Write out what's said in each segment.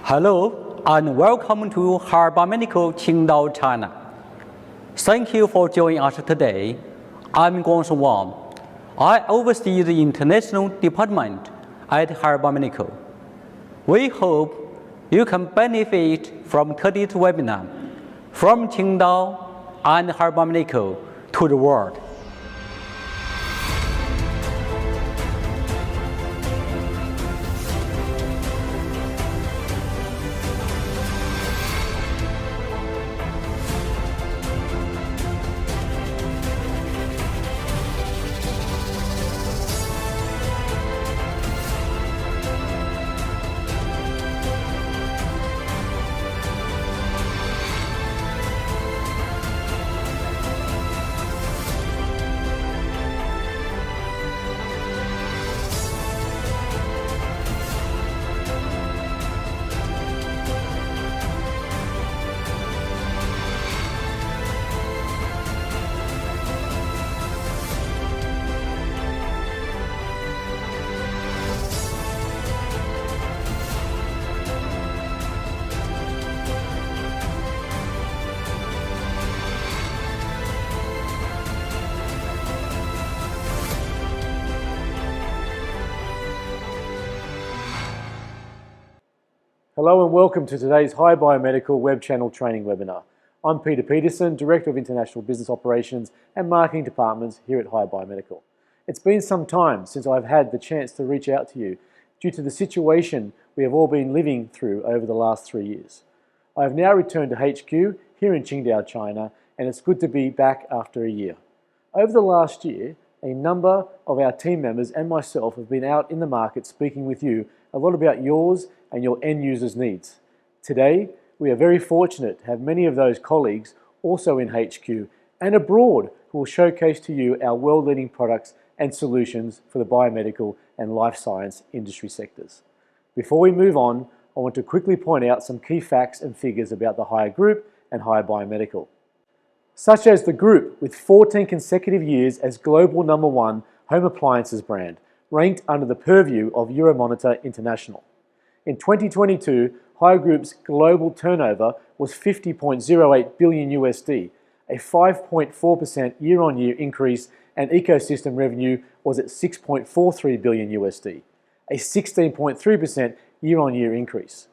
Hello and welcome to Harbor Medical, Qingdao, China. Thank you for joining us today. I'm Guangsheng Wang. I oversee the international department at Harbor Medical. We hope you can benefit from today's webinar from Qingdao and Harbor Medical to the world. Hello and welcome to today's Hi Biomedical web channel training webinar. I'm Peter Peterson, Director of International Business Operations and Marketing Departments here at Hi Biomedical. It's been some time since I've had the chance to reach out to you due to the situation we have all been living through over the last 3 years. I have now returned to HQ here in Qingdao, China, and it's good to be back after a year. Over the last year, a number of our team members and myself have been out in the market speaking with you a lot about yours and your end users' needs. Today, we are very fortunate to have many of those colleagues also in HQ and abroad who will showcase to you our world-leading products and solutions for the biomedical and life science industry sectors. Before we move on, I want to quickly point out some key facts and figures about the Hire Group and Hire Biomedical, such as the group with 14 consecutive years as global #1 home appliances brand, ranked under the purview of Euromonitor International. In 2022, Hire Group's global turnover was $50.08 billion USD, a 5.4% year-on-year increase, and ecosystem revenue was at $6.43 billion USD, a 16.3% year-on-year increase.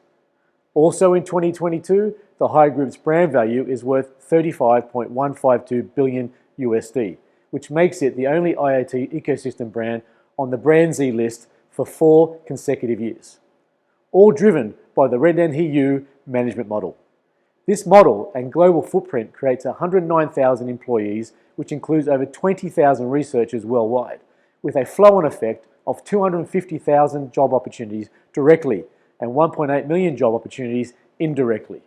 Also in 2022, the Hire Group's brand value is worth $35.152 billion USD, which makes it the only IoT ecosystem brand on the Brand Z list for 4 consecutive years, all driven by the Red NHU management model. This model and global footprint creates 109,000 employees, which includes over 20,000 researchers worldwide, with a flow-on effect of 250,000 job opportunities directly and 1.8 million job opportunities indirectly.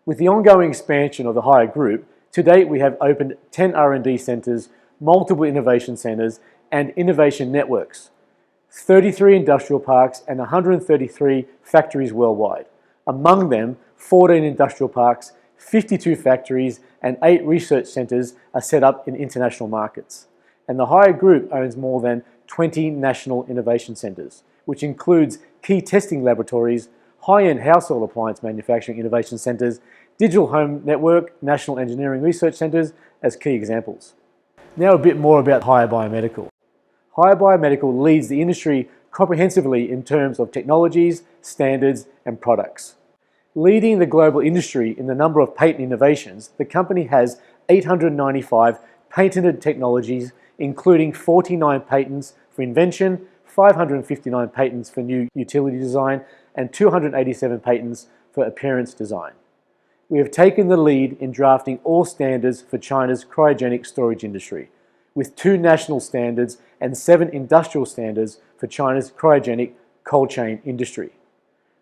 With the ongoing expansion of the Hire Group, to date we have opened 10 R&D centers, multiple innovation centers, and innovation networks, 33 industrial parks, and 133 factories worldwide. Among them, 14 industrial parks, 52 factories, and 8 research centers are set up in international markets. And the Hire Group owns more than 20 national innovation centers, which includes key testing laboratories, high-end household appliance manufacturing innovation centers, digital home network, national engineering research centers as key examples. Now a bit more about Hire Biomedical. Hire Biomedical leads the industry comprehensively in terms of technologies, standards, and products. Leading the global industry in the number of patent innovations, the company has 895 patented technologies, including 49 patents for invention, 559 patents for new utility design, and 287 patents for appearance design. We have taken the lead in drafting all standards for China's cryogenic storage industry, with 2 national standards and 7 industrial standards for China's cryogenic cold chain industry.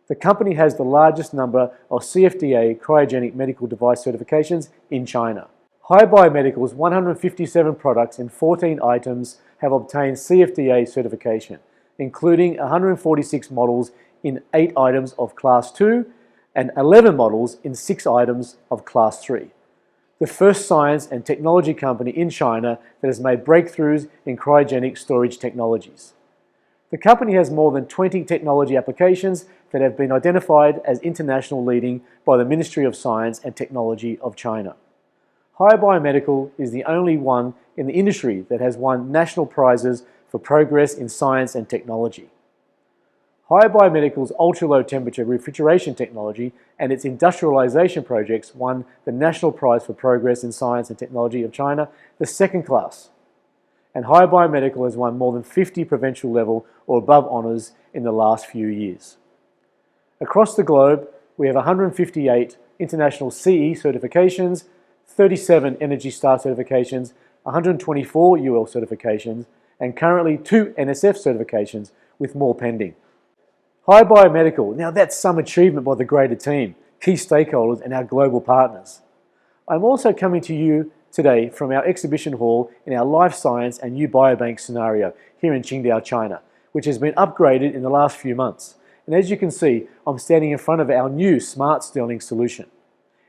The company has the largest number of CFDA cryogenic medical device certifications in China. Hire Biomedical's 157 products and 14 items have obtained CFDA certification, including 146 models in 8 items of Class 2 and 11 models in 6 items of Class 3. The first science and technology company in China that has made breakthroughs in cryogenic storage technologies. The company has more than 20 technology applications that have been identified as international leading by the Ministry of Science and Technology of China. Hai Biomedical is the only one in the industry that has won national prizes for progress in science and technology. Hai Biomedical's ultra-low temperature refrigeration technology and its industrialization projects won the National Prize for Progress in Science and Technology of China, the second class. And Hai Biomedical has won more than 50 provincial level or above honours in the last few years. Across the globe, we have 158 international CE certifications, 37 Energy Star certifications, 124 UL certifications, and currently 2 NSF certifications with more pending. Hai Biomedical, now that's some achievement by the greater team, key stakeholders and our global partners. I'm also coming to you today from our exhibition hall in our life science and new biobank scenario here in Qingdao, China, which has been upgraded in the last few months. And as you can see, I'm standing in front of our new Smart Stirling solution.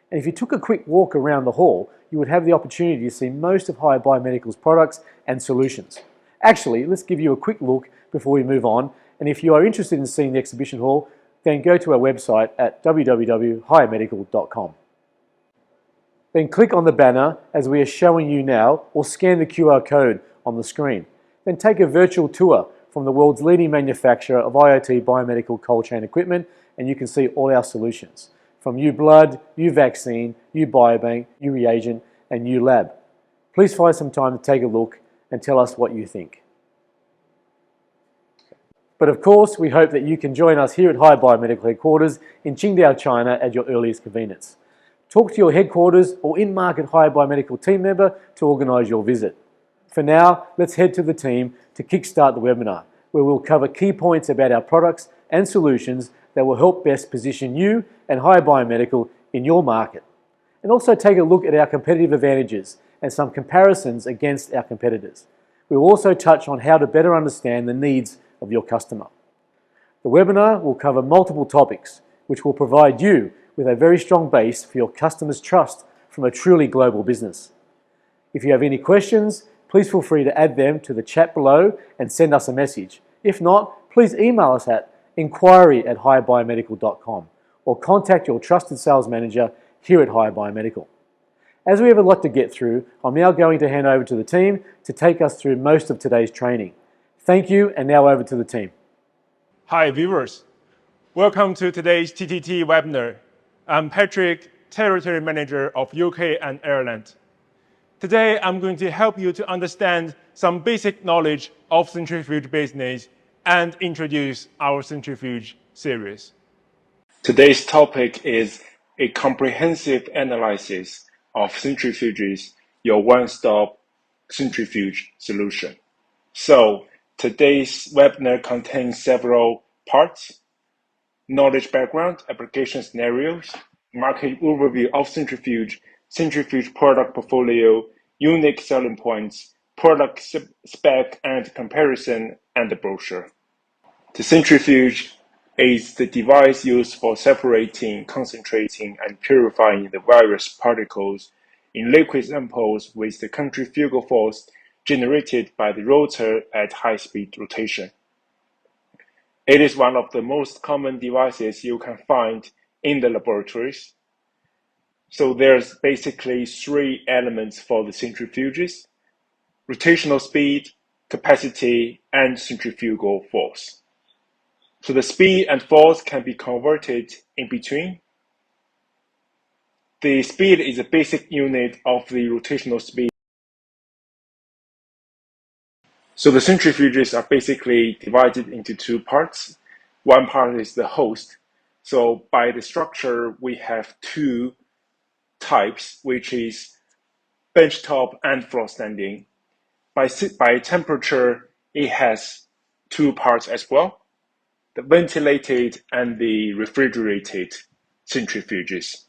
And if you took a quick walk around the hall, you would have the opportunity to see most of Hai Biomedical's products and solutions. Actually, let's give you a quick look before we move on. And if you are interested in seeing the exhibition hall, then go to our website at www.highmedical.com. Then click on the banner as we are showing you now, or scan the QR code on the screen. Then take a virtual tour from the world's leading manufacturer of IoT biomedical cold chain equipment, and you can see all our solutions, from new blood, new vaccine, new biobank, new reagent, and new lab. Please find some time to take a look and tell us what you think. But of course, we hope that you can join us here at Hai Biomedical Headquarters in Qingdao, China at your earliest convenience. Talk to your headquarters or in-market Hai Biomedical team member to organise your visit. For now, let's head to the team to kickstart the webinar, where we'll cover key points about our products and solutions that will help best position you and Hai Biomedical in your market. And also take a look at our competitive advantages and some comparisons against our competitors. We'll also touch on how to better understand the needs of your customer. The webinar will cover multiple topics, which will provide you with a very strong base for your customers' trust from a truly global business. If you have any questions, please feel free to add them to the chat below and send us a message. If not, please email us at inquiry@highbiomedical.com or contact your trusted sales manager here at Hai Biomedical. As we have a lot to get through, I'm now going to hand over to the team to take us through most of today's training. Thank you, and now over to the team. Hi viewers, welcome to today's TTT webinar. I'm Patrick, Territory Manager of UK and Ireland. Today I'm going to help you to understand some basic knowledge of centrifuge business and introduce our centrifuge series. Today's topic is a comprehensive analysis of centrifuges, your one-stop centrifuge solution. So today's webinar contains several parts: knowledge background, application scenarios, market overview of centrifuge, centrifuge product portfolio, unique selling points, product spec and comparison, and the brochure. The centrifuge is the device used for separating, concentrating, and purifying the various particles in liquid samples with the centrifugal force generated by the rotor at high-speed rotation. It is one of the most common devices you can find in the laboratories. So there's basically three elements for the centrifuges: rotational speed, capacity, and centrifugal force. So the speed and force can be converted in between. The speed is a basic unit of the rotational speed. So the centrifuges are basically divided into two parts. One part is the host. So by the structure, we have two types, which is benchtop and floor standing. By temperature, it has two parts as well: the ventilated and the refrigerated centrifuges.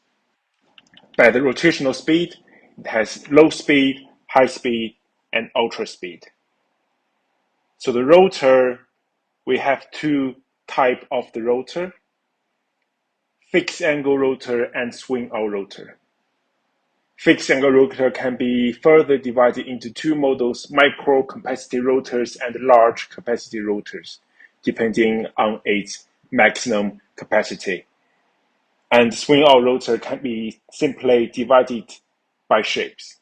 By the rotational speed, it has low speed, high speed, and ultra speed. So the rotor, we have two types of the rotor: fixed angle rotor and swing out rotor. Fixed angle rotor can be further divided into two models: micro capacity rotors and large capacity rotors, depending on its maximum capacity. And swing out rotor can be simply divided by shapes.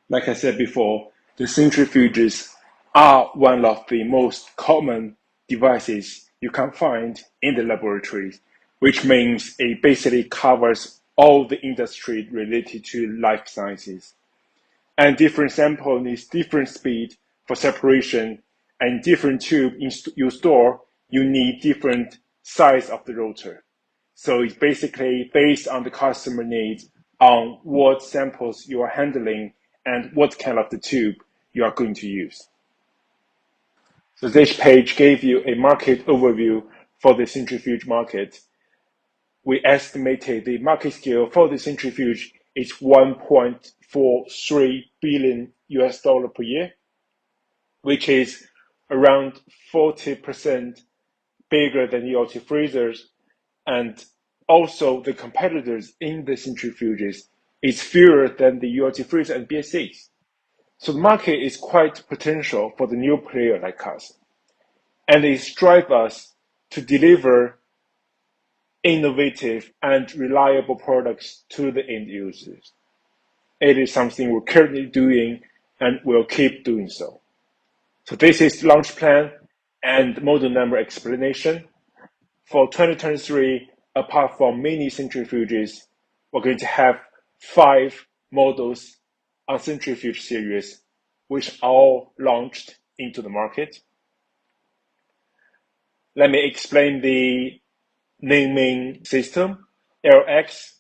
Like I said before, the centrifuges are one of the most common devices you can find in the laboratories, which means it basically covers all the industry related to life sciences. And different sample needs different speed for separation, and different tube you store, you need different size of the rotor. So it's basically based on the customer needs on what samples you are handling and what kind of the tube you are going to use. So this page gave you a market overview for the centrifuge market. We estimated the market scale for the centrifuge is 1.43 billion US dollar per year, which is around 40% bigger than ULT freezers, and also the competitors in the centrifuges is fewer than the ULT freezer and BSCs. So the market is quite potential for the new player like us. And it drives us to deliver innovative and reliable products to the end users. It is something we're currently doing and will keep doing so. So this is the launch plan and model number explanation. For 2023, apart from mini centrifuges, we're going to have 5 models on centrifuge series, which all launched into the market. Let me explain the naming system, LX.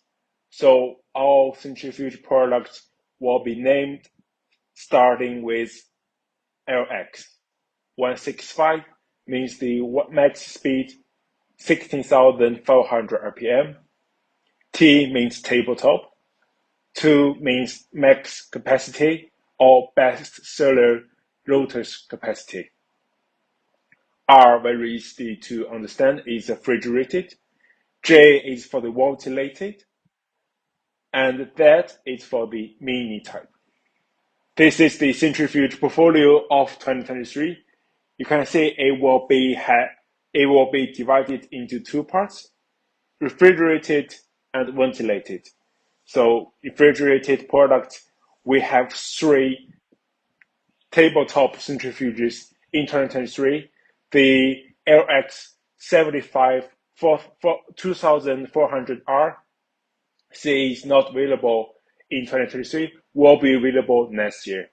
So all centrifuge products will be named starting with LX. 165 means the max speed 16,400 RPM. T means tabletop. 2 means max capacity or best seller rotor's capacity. R, very easy to understand, is refrigerated. J is for the ventilated. And that is for the mini type. This is the centrifuge portfolio of 2023. You can see it will be divided into 2 parts, refrigerated and ventilated. So refrigerated products, we have 3 tabletop centrifuges in 2023. The LX 75 2400R CE is not available in 2023, will be available next year.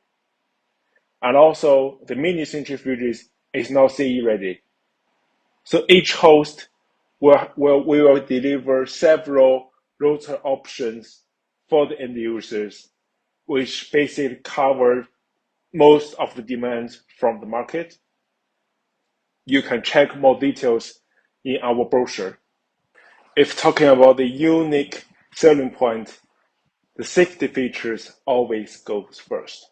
And also the mini centrifuges is not CE ready. So each host will deliver several rotor options for the end users, which basically cover most of the demands from the market. You can check more details in our brochure. If talking about the unique selling point, the safety features always goes first.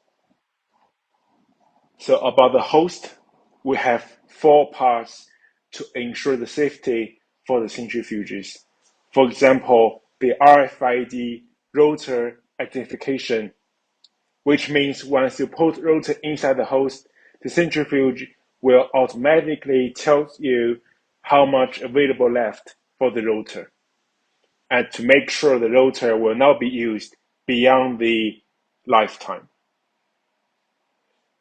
So about the host, we have 4 parts to ensure the safety for the centrifuges. For example, the RFID rotor identification, which means once you put rotor inside the host, the centrifuge will automatically tell you how much available left for the rotor, and to make sure the rotor will not be used beyond the lifetime.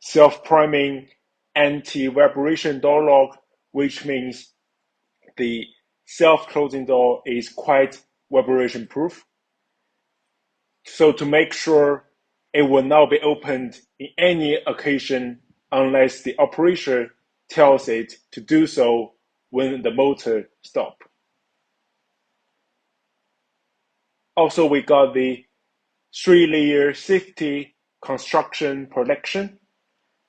Self-priming anti-vibration door lock, which means the self-closing door is quite vibration proof. So to make sure it will not be opened in any occasion unless the operator tells it to do so when the motor stops. Also, we got the 3-layer safety construction protection,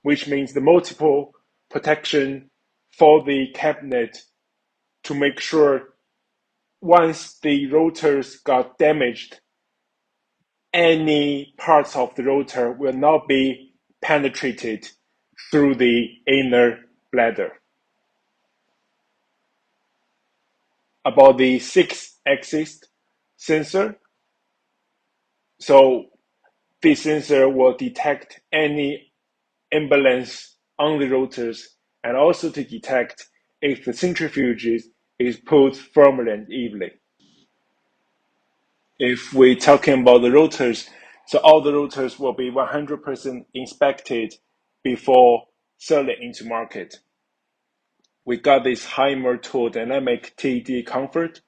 which means the multiple protection for the cabinet to make sure once the rotors got damaged, any parts of the rotor will not be penetrated through the inner bladder. About the 6-axis sensor, so this sensor will detect any imbalance on the rotors and also to detect if the centrifuge is pulled firmly and evenly. If we're talking about the rotors, so all the rotors will be 100% inspected before selling into market. We got this Heimer tool dynamic TTT comfort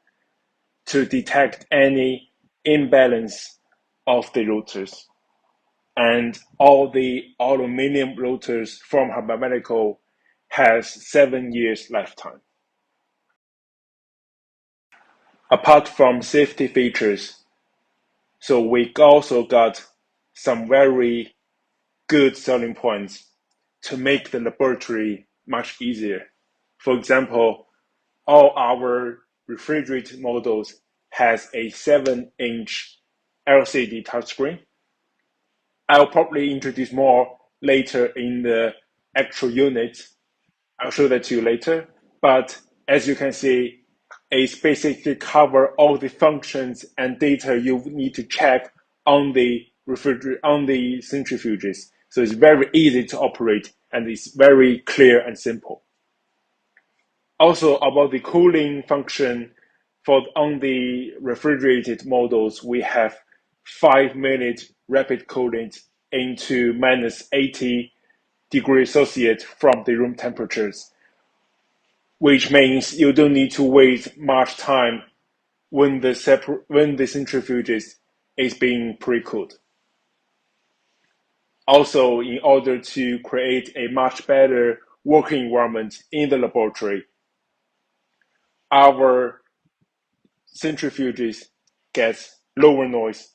to detect any imbalance of the rotors. And all the aluminum rotors from Harbor Medical has 7 years lifetime. Apart from safety features, so we also got some very good selling points to make the laboratory much easier. For example, all our refrigerated models has a 7-inch LCD touchscreen. I'll probably introduce more later in the actual unit. I'll show that to you later. But as you can see, it's basically cover all the functions and data you need to check on the centrifuges. So it's very easy to operate and it's very clear and simple. Also about the cooling function on the refrigerated models, we have 5-minute rapid cooling into minus 80 degrees Celsius from the room temperatures, which means you don't need to wait much time when the centrifuges is being pre-cooled. Also, in order to create a much better working environment in the laboratory, our centrifuges get lower noise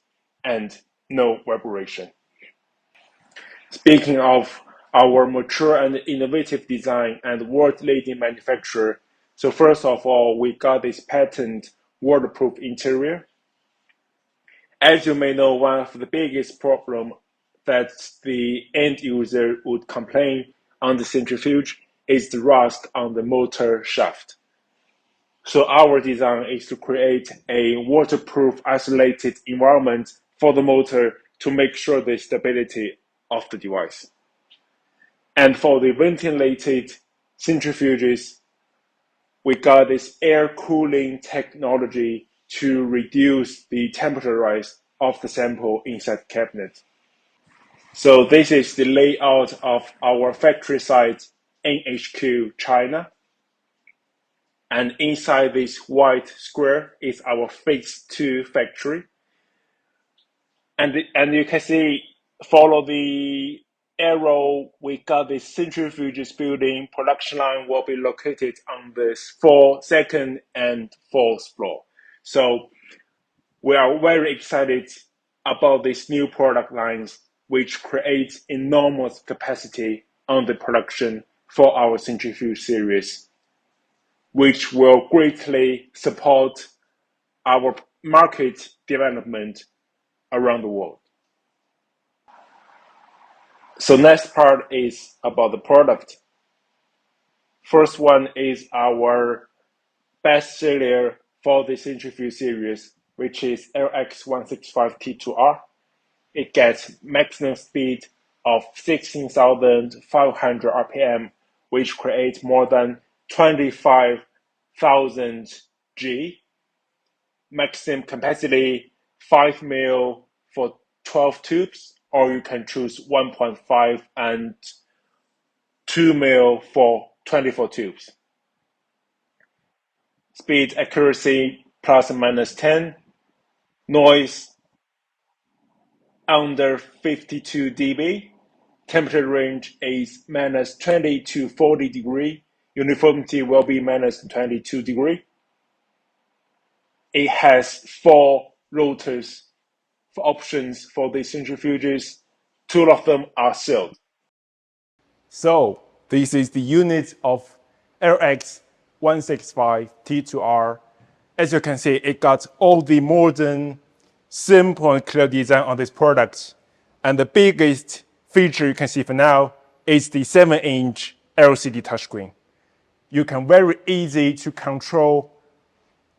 and no vibration. Speaking of our mature and innovative design and world-leading manufacturer, so first of all, we got this patent waterproof interior. As you may know, one of the biggest problem that the end user would complain on the centrifuge is the rust on the motor shaft. So our design is to create a waterproof, isolated environment for the motor to make sure the stability of the device. And for the ventilated centrifuges, we got this air cooling technology to reduce the temperature rise of the sample inside the cabinet. So this is the layout of our factory site in HQ, China. And inside this white square is our phase 2 factory. And you can see, follow the arrow, we got the centrifuges building. Production line will be located on this second and fourth floor. So we are very excited about these new product lines, which create enormous capacity on the production for our centrifuge series, which will greatly support our market development around the world. So next part is about the product. First one is our best seller for the centrifuge series, which is LX165T2R. It gets maximum speed of 16,500 RPM, which creates more than 25,000 G. Maximum capacity 5 mil for 12 tubes, or you can choose 1.5 and 2 mil for 24 tubes. Speed accuracy plus or minus 10. Noise under 52 dB. Temperature range is minus 20 to 40 degree. Uniformity will be minus 22 degree. It has 4 rotors for options for the centrifuges. 2 of them are sealed. So this is the unit of LX165T2R. As you can see, it got all the modern, simple and clear design on this product. And the biggest feature you can see for now is the 7-inch LCD touchscreen. You can very easy to control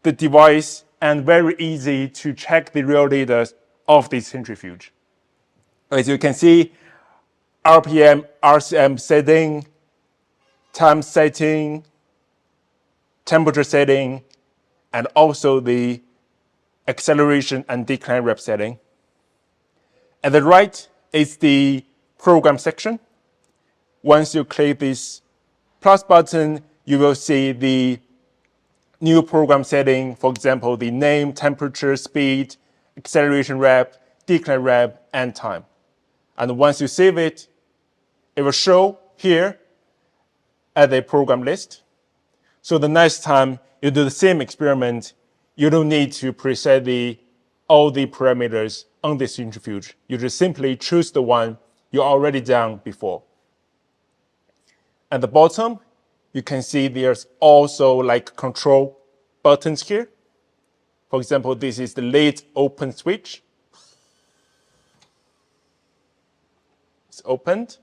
the device and very easy to check the real data of this centrifuge. As you can see, RPM, RCM setting, time setting, temperature setting, and also the acceleration and decline rep setting. At the right is the program section. Once you click this plus button, you will see the new program setting, for example, the name, temperature, speed, acceleration rep, decline rep, and time. And once you save it, it will show here at the program list. So the next time you do the same experiment, you don't need to preset all the parameters on the centrifuge. You just simply choose the one you already done before. At the bottom, you can see there's also like control buttons here. For example, this is the lid open switch. It's opened.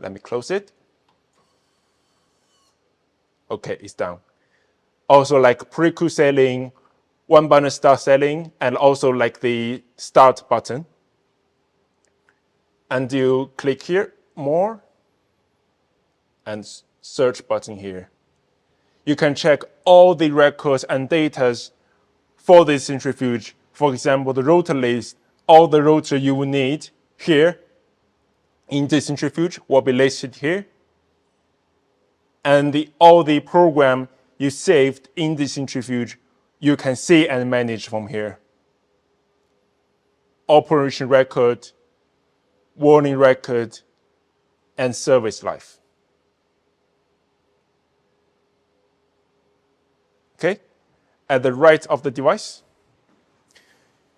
Let me close it. Okay, it's done. Also like pre-cool setting, one button start setting, and also like the start button. And you click here, more, and search button here. You can check all the records and data for this centrifuge. For example, the rotor list, all the rotor you will need here in the centrifuge will be listed here. And all the program you saved in the centrifuge, you can see and manage from here. Operation record, warning record, and service life. Okay? At the right of the device,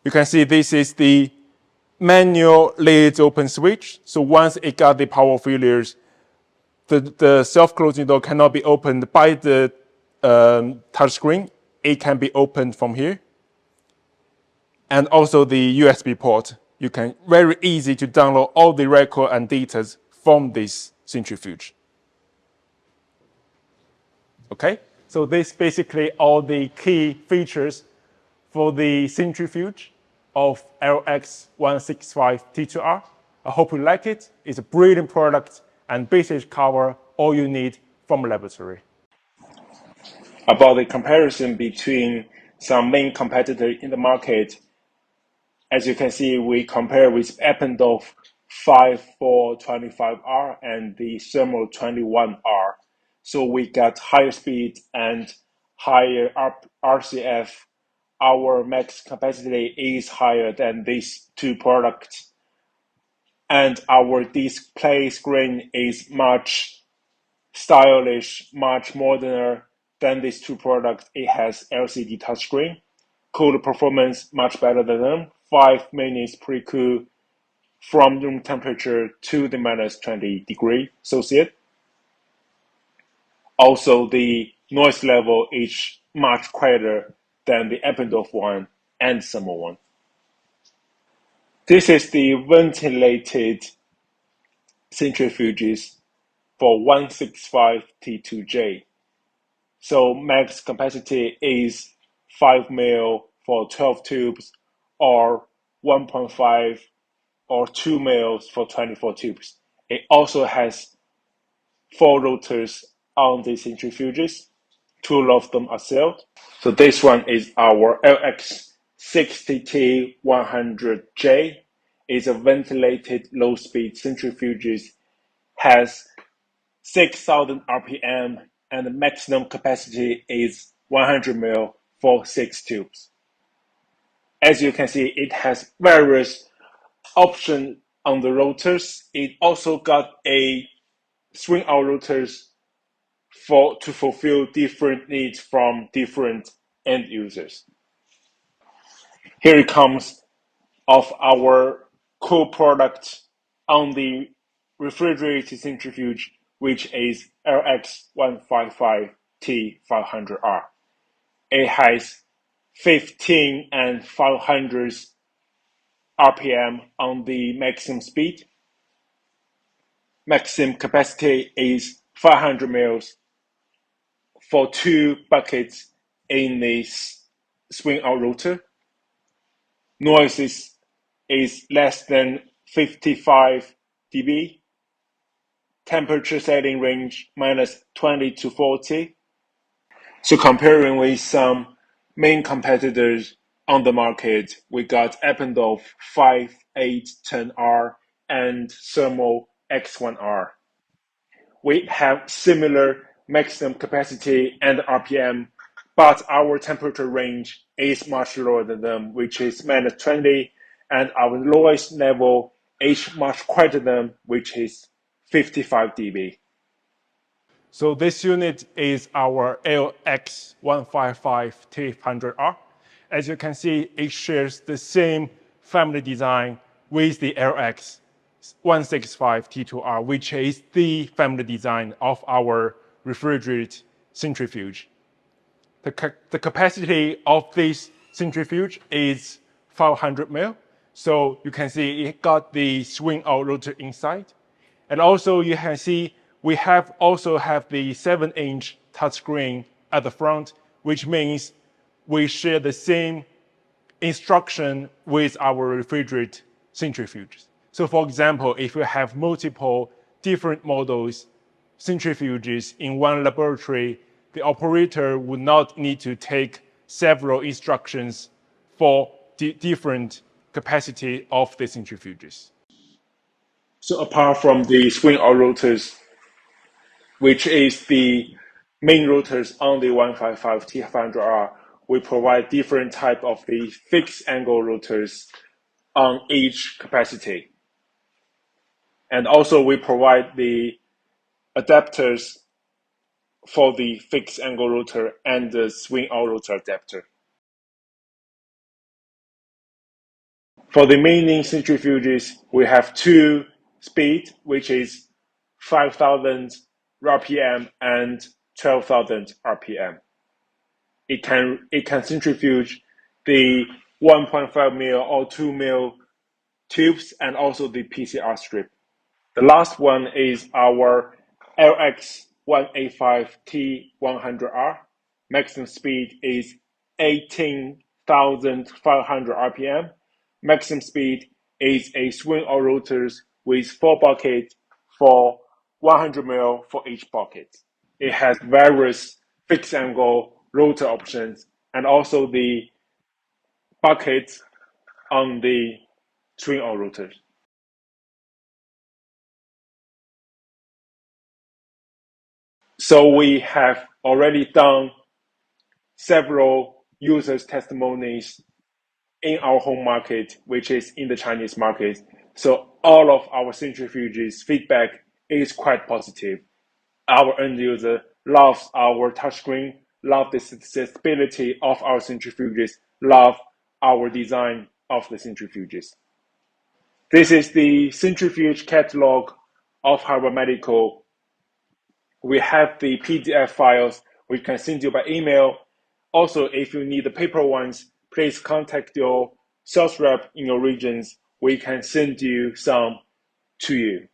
you can see this is the manual lid open switch. So once it got the power failures, the self-closing door cannot be opened by the touchscreen. It can be opened from here. And also the USB port. You can very easy to download all the record and data from this centrifuge. Okay, so this basically all the key features for the centrifuge of LX165T2R. I hope you like it. It's a brilliant product and basically cover all you need from a laboratory. About the comparison between some main competitors in the market, as you can see, we compare with Eppendorf 5425R and the Thermal 21R. So we got higher speed and higher RCF. Our max capacity is higher than these two products. And our display screen is much stylish, much moderner than these two products. It has LCD touchscreen. Cool performance much better than them. 5 minutes pre-cool from room temperature to the minus 20 degrees Celsius. Also, the noise level is much quieter than the Eppendorf one and Thermal one. This is the ventilated centrifuges for 165T2J. So max capacity is 5 mil for 12 tubes or 1.5 or 2 mils for 24 tubes. It also has 4 rotors on the centrifuges. 2 of them are sealed. So this one is our LX60T100J. It's a ventilated low-speed centrifuges, has 6,000 RPM, and the maximum capacity is 100 mil for 6 tubes. As you can see, it has various options on the rotors. It also got a swing out rotors to fulfill different needs from different end users. Here it comes of our core product on the refrigerated centrifuge, which is LX155T500R. It has 15 and 500 RPM on the maximum speed. Maximum capacity is 500 mils for 2 buckets in this swing out rotor. Noise is less than 55 dB. temperature setting range minus 20 to 40. So comparing with some main competitors on the market, we got Eppendorf 5810R and Thermo X1R. We have similar maximum capacity and RPM, but our temperature range is much lower than them, which is minus 20, and our lowest level is much quieter than them, which is 55 dB. So this unit is our LX155T100R. As you can see, it shares the same family design with the LX165T2R, which is the family design of our refrigerated centrifuge. The capacity of this centrifuge is 500 ml. So you can see it got the swing out rotor inside. And also you can see we also have the 7-inch touchscreen at the front, which means we share the same instruction with our refrigerated centrifuges. So for example, if you have multiple different models centrifuges in one laboratory, the operator would not need to take several instructions for different capacity of the centrifuges. So apart from the swing out rotors, which is the main rotors on the 155 T500R, we provide different type of the fixed angle rotors on each capacity. And also we provide the adapters for the fixed angle rotor and the swing out rotor adapter. For the main centrifuges, we have two speed, which is 5,000 RPM and 12,000 RPM. It can centrifuge the 1.5 mil or 2 mil tubes and also the PCR strip. The last one is our LX185T100R. Maximum speed is 18,500 RPM. Maximum speed is a swing out rotors with 4 buckets for 100 mil for each bucket. It has various fixed angle rotor options and also the buckets on the swing out rotors. So we have already done several users' testimonies in our home market, which is in the Chinese market. So all of our centrifuges feedback is quite positive. Our end user loves our touchscreen, love the accessibility of our centrifuges, love our design of the centrifuges. This is the centrifuge catalog of Harbor Medical. We have the PDF files we can send you by email. Also, if you need the paper ones, please contact your sales rep in your regions. We can send you some to you.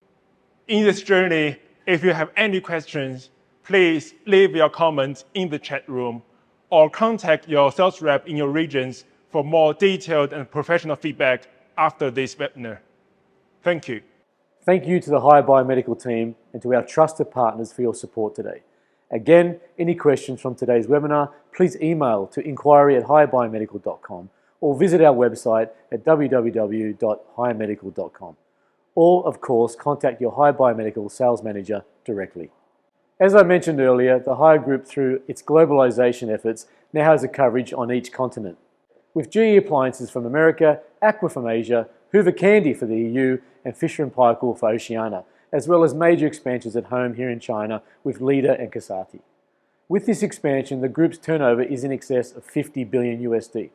In this journey, if you have any questions, please leave your comments in the chat room or contact your sales rep in your regions for more detailed and professional feedback after this webinar. Thank you. Thank you to the High Biomedical team and to our trusted partners for your support today. Again, any questions from today's webinar, please email to inquiry@highbiomedical.com or visit our website at www.highmedical.com. Or, of course, contact your High Biomedical sales manager directly. As I mentioned earlier, the High Group, through its globalization efforts, now has a coverage on each continent. With GE appliances from America, Aqua from Asia, Hoover Candy for the EU, and Fisher & Paykel for Oceania, as well as major expansions at home here in China with Lida and Kasati. With this expansion, the group's turnover is in excess of 50 billion USD.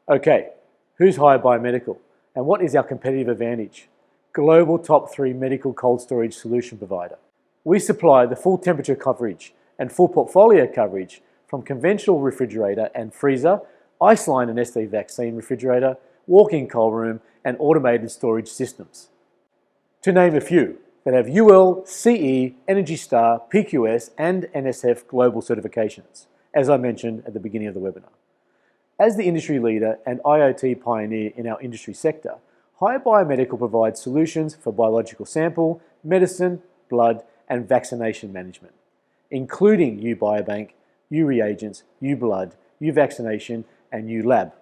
Okay, who's High Biomedical and what is our competitive advantage? Global top 3 medical cold storage solution provider. We supply the full temperature coverage and full portfolio coverage from conventional refrigerator and freezer, ice line and Nestle vaccine refrigerator, walk-in cold room, and automated storage systems. To name a few that have UL, CE, Energy Star, PQS, and NSF global certifications, as I mentioned at the beginning of the webinar. As the industry leader and IoT pioneer in our industry sector, High Biomedical provides solutions for biological sample, medicine, blood, and vaccination management, including U-Biobank, U-Reagents, U-Blood, U-Vaccination, and U-Lab.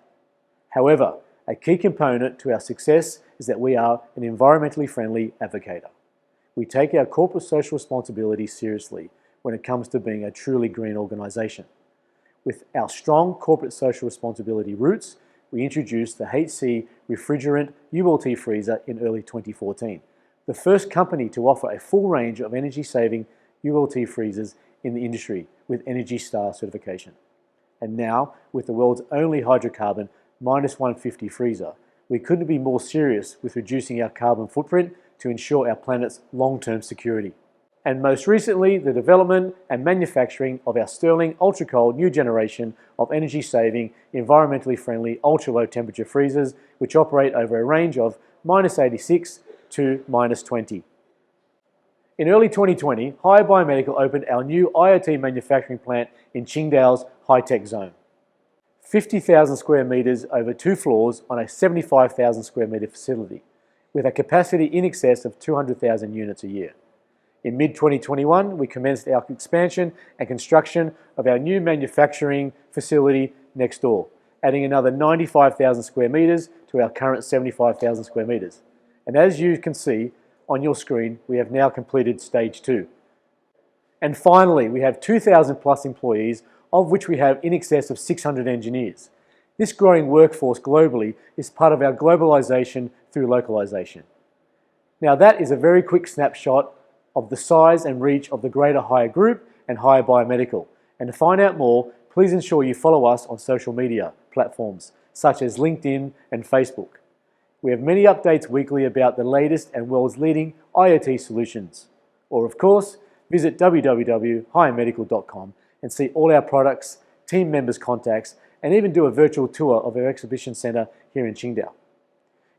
However, a key component to our success is that we are an environmentally friendly advocator. We take our corporate social responsibility seriously when it comes to being a truly green organisation. With our strong corporate social responsibility roots, we introduced the HC refrigerant ULT freezer in early 2014, the first company to offer a full range of energy-saving ULT freezers in the industry with ENERGY STAR certification. And now, with the world's only hydrocarbon -150 freezer, we couldn't be more serious with reducing our carbon footprint to ensure our planet's long-term security. And most recently, the development and manufacturing of our Stirling ultra-cold new generation of energy-saving, environmentally friendly, ultra-low temperature freezers, which operate over a range of -86 to -20. In early 2020, High Biomedical opened our new IoT manufacturing plant in Qingdao's high-tech zone. 50,000 square meters over 2 floors on a 75,000 square meter facility, with a capacity in excess of 200,000 units a year. In mid-2021, we commenced our expansion and construction of our new manufacturing facility next door, adding another 95,000 square meters to our current 75,000 square meters. And as you can see on your screen, we have now completed stage 2. And finally, we have 2,000 plus employees, of which we have in excess of 600 engineers. This growing workforce globally is part of our globalization through localization. Now that is a very quick snapshot of the size and reach of the greater Higher Group and Higher Biomedical. And to find out more, please ensure you follow us on social media platforms such as LinkedIn and Facebook. We have many updates weekly about the latest and world's leading IoT solutions. Or of course, visit www.highmedical.com and see all our products, team members' contacts, and even do a virtual tour of our exhibition centre here in Qingdao.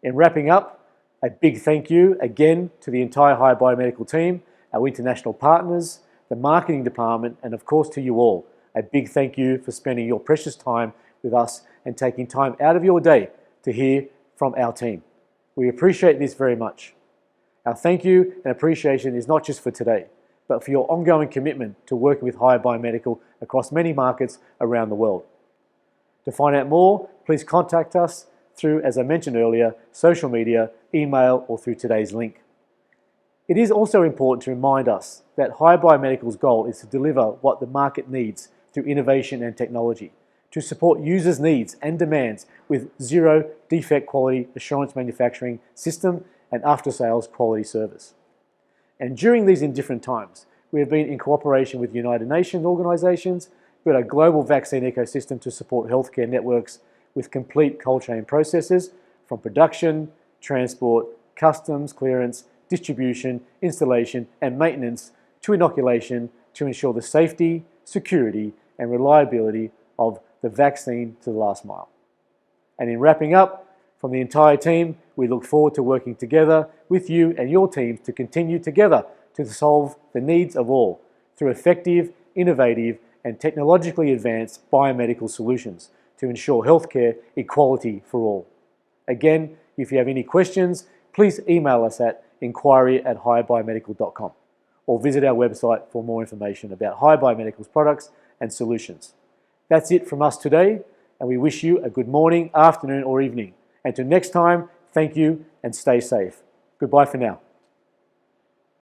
In wrapping up, a big thank you again to the entire High Biomedical team, our international partners, the marketing department, and of course to you all. A big thank you for spending your precious time with us and taking time out of your day to hear from our team. We appreciate this very much. Our thank you and appreciation is not just for today, but for your ongoing commitment to working with High Biomedical across many markets around the world. To find out more, please contact us through, as I mentioned earlier, social media, email, or through today's link. It is also important to remind us that High Biomedical's goal is to deliver what the market needs through innovation and technology, to support users' needs and demands with zero defect quality assurance manufacturing system and after-sales quality service. And during these indifferent times, we have been in cooperation with United Nations organisations, built a global vaccine ecosystem to support healthcare networks with complete cold chain processes from production, transport, customs, clearance, distribution, installation and maintenance to inoculation to ensure the safety, security and reliability of the vaccine to the last mile. And in wrapping up, from the entire team, we look forward to working together with you and your teams to continue together to solve the needs of all through effective, innovative and technologically advanced biomedical solutions to ensure healthcare equality for all. Again, if you have any questions, please email us at inquiry@highbiomedical.com or visit our website for more information about High Biomedical's products and solutions. That's it from us today, and we wish you a good morning, afternoon or evening. And till next time, thank you and stay safe. Goodbye for now.